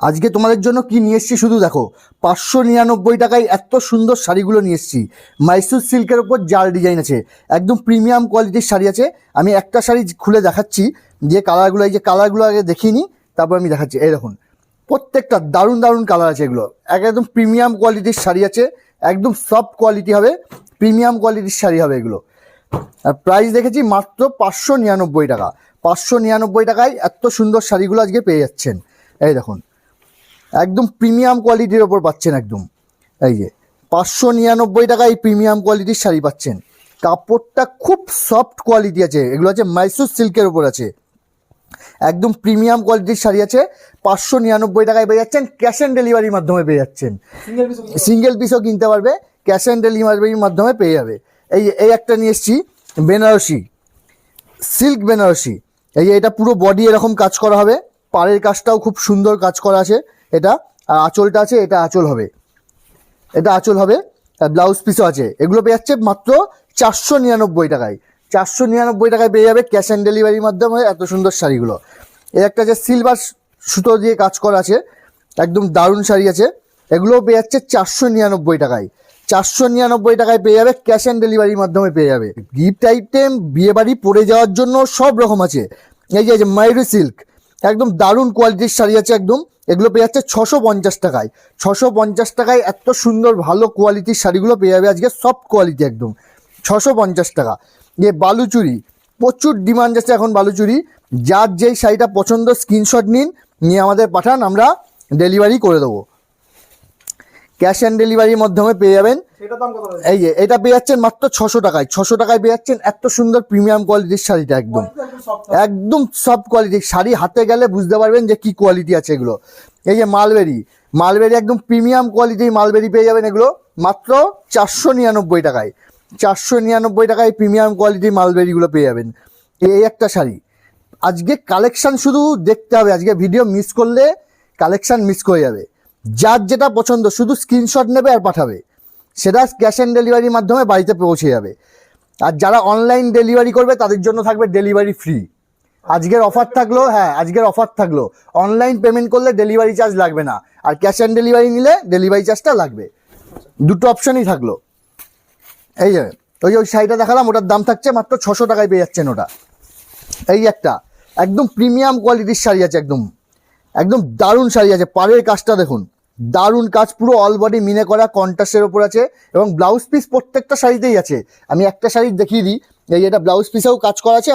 আজকে তোমাদের জন্য কি নিয়ে এসেছি শুধু দেখো। 599 টাকায় এত সুন্দর শাড়িগুলো নিয়ে এসেছি। মাইসুর সিল্কের ওপর জাল ডিজাইন আছে, একদম প্রিমিয়াম কোয়ালিটির শাড়ি আছে। আমি একটা শাড়ি খুলে দেখাচ্ছি, যে কালারগুলো, এই যে কালারগুলো আগে দেখিয়ে নিই, তারপর আমি দেখাচ্ছি। এই দেখুন, প্রত্যেকটা দারুণ দারুণ কালার আছে। এগুলো একদম প্রিমিয়াম কোয়ালিটির শাড়ি আছে, একদম সফট কোয়ালিটি হবে, প্রিমিয়াম কোয়ালিটির শাড়ি হবে এগুলো। আর প্রাইস দেখেছি মাত্র 599 টাকা। 599 টাকায় এত সুন্দর শাড়িগুলো আজকে পেয়ে যাচ্ছেন। এই দেখুন, একদম প্রিমিয়াম কোয়ালিটির ওপর পাচ্ছেন একদম। এই যে 599 টাকায় এই প্রিমিয়াম কোয়ালিটির শাড়ি পাচ্ছেন। কাপড়টা খুব সফট কোয়ালিটি আছে, এগুলো আছে মাইসুর সিল্কের ওপর আছে, একদম প্রিমিয়াম কোয়ালিটির শাড়ি আছে। 599 টাকায় পেয়ে যাচ্ছেন, ক্যাশ অন ডেলিভারির মাধ্যমে পেয়ে যাচ্ছেন। সিঙ্গেল পিসও কিনতে পারবে, ক্যাশ অন ডেলিভারির মাধ্যমে পেয়ে যাবে। এই একটা নিয়ে এসেছি, বেনারসি সিল্ক বেনারসি। এই যে এটা পুরো বডি এরকম কাজ করা হবে, পাড়ের কাজটাও খুব সুন্দর কাজ করা আছে এটা। আর আঁচলটা আছে, এটা আঁচল হবে, এটা আঁচল হবে, আর ব্লাউজ পিসও আছে। এগুলো পেয়ে যাচ্ছে মাত্র 499 টাকায়। 499 টাকায় পেয়ে যাবে ক্যাশ অন ডেলিভারির মাধ্যমে এত সুন্দর শাড়িগুলো। এই একটা যে সিলভার সুতো দিয়ে কাজ করা আছে, একদম দারুণ শাড়ি আছে। এগুলোও পেয়ে যাচ্ছে 499 টাকায়। 499 টাকায় পেয়ে যাবে, ক্যাশ অন ডেলিভারির মাধ্যমে পেয়ে যাবে। গিফট আইটেম, বিয়েবাড়ি পরে যাওয়ার জন্য সব রকম আছে। এই যে মাইরি সিল্ক, একদম দারুণ কোয়ালিটির শাড়ি আছে একদম। এগুলো পেয়ে যাচ্ছে 650 টাকায়। 650 টাকায় এত সুন্দর ভালো কোয়ালিটির শাড়িগুলো পেয়ে যাবে আজকে, সফট কোয়ালিটি একদম। 650 টাকা। যে বালুচুরি, প্রচুর ডিমান্ড আছে এখন বালুচুরি। যার যেই শাড়িটা পছন্দ স্ক্রিনশট নিন, নিয়ে আমাদের পাঠান, আমরা ডেলিভারি করে দেবো। ক্যাশ অন ডেলিভারির মাধ্যমে পেয়ে যাবেন। এই যে এটা পেয়ে যাচ্ছেন মাত্র 600 টাকায়। 600 টাকায় পেয়ে যাচ্ছেন এত সুন্দর প্রিমিয়াম কোয়ালিটির শাড়িটা, একদম একদম সফট কোয়ালিটির শাড়ি। হাতে গেলে বুঝতে পারবেন যে কি কোয়ালিটি আছে এগুলো। এই যে মালবেরি, মালবেরি একদম প্রিমিয়াম কোয়ালিটির মালবেরি পেয়ে যাবেন এগুলো মাত্র 499 টাকায়। 499 টাকায় প্রিমিয়াম কোয়ালিটির মালবেরিগুলো পেয়ে যাবেন। এই একটা শাড়ি। আজকে কালেকশান শুধু দেখতে হবে, আজকে ভিডিও মিস করলে কালেকশান মিস করে যাবে। যার যেটা পছন্দ শুধু স্ক্রিনশট নেবে আর পাঠাবে, সেটা ক্যাশ অন ডেলিভারির মাধ্যমে বাড়িতে পৌঁছে যাবে। আর যারা অনলাইন ডেলিভারি করবে তাদের জন্য থাকবে ডেলিভারি ফ্রি। আজকের অফার থাকলো, হ্যাঁ আজকের অফার থাকলো, অনলাইন পেমেন্ট করলে ডেলিভারি চার্জ লাগবে না, আর ক্যাশ অন ডেলিভারি নিলে ডেলিভারি চার্জটা লাগবে। দুটো অপশানই থাকলো। এই যে ওই শাড়িটা দেখালাম, ওটার দাম থাকছে মাত্র 600 টাকায় পেয়ে যাচ্ছেন ওটা। এই একটা একদম প্রিমিয়াম কোয়ালিটির শাড়ি আছে, একদম একদম দারুণ শাড়ি আছে। পাড়ের কাজটা দেখুন, দারুণ কাজ, পুরো অল বডি মিনে করা কন্ট্রাস্টের ওপর আছে, এবং ব্লাউজ পিস প্রত্যেকটা শাড়িতেই আছে। আমি একটা শাড়ি দেখিয়ে দিই, এই এটা ব্লাউজ পিসেও কাজ করা আছে।